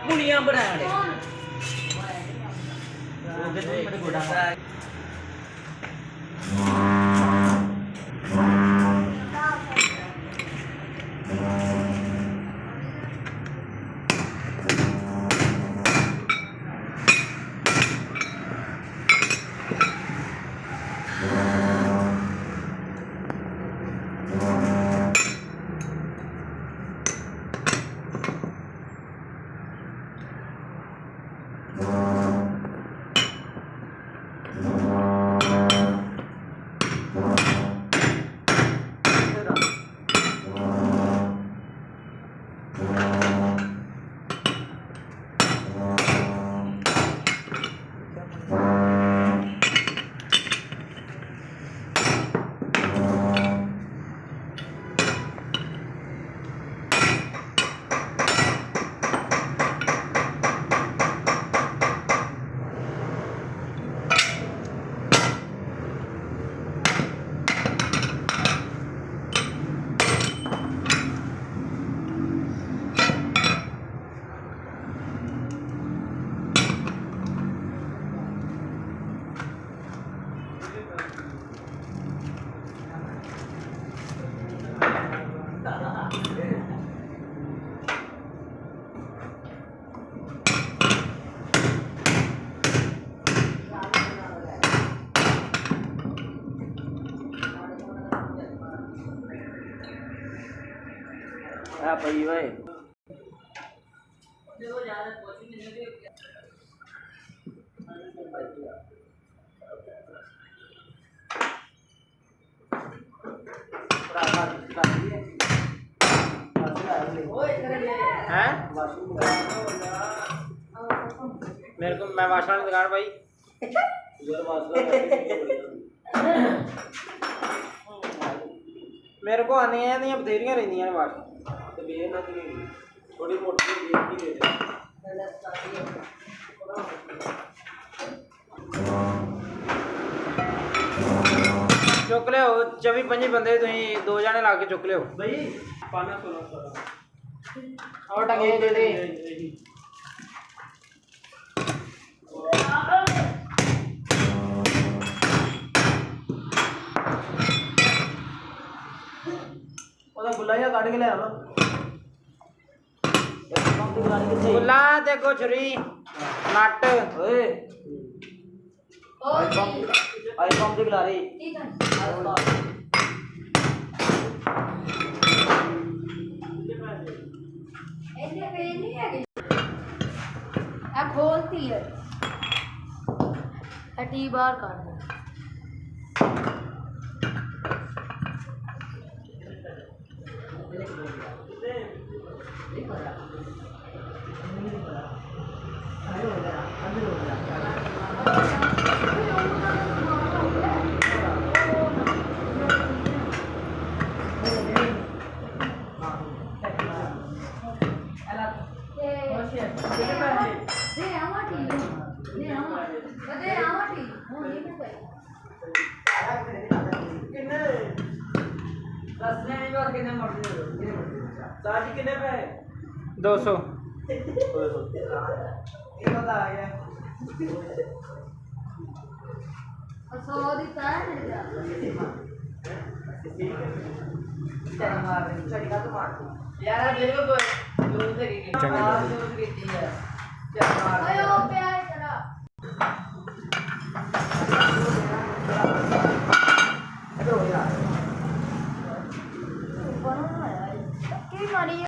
गुड़िया बना ले पई भाई मेरे को मैं वाश वाली दुकान भाई मेरे को आने बथेरियां रही वाश थोड़ी मोटी चुक लियो 24-25 बंदे तुम 2 जने ला के चुक लियो भाई पाना 16 और टंगे दे दे गुला या काट के ले आवा गुला देखो छुरी नट ओए आई पंप दिखला रही ठीक है ऐसे पे नहीं है अब खोलती है हटी बाहर काट दे कितने पे 200 आ गया 100 दिता है यार मेरे को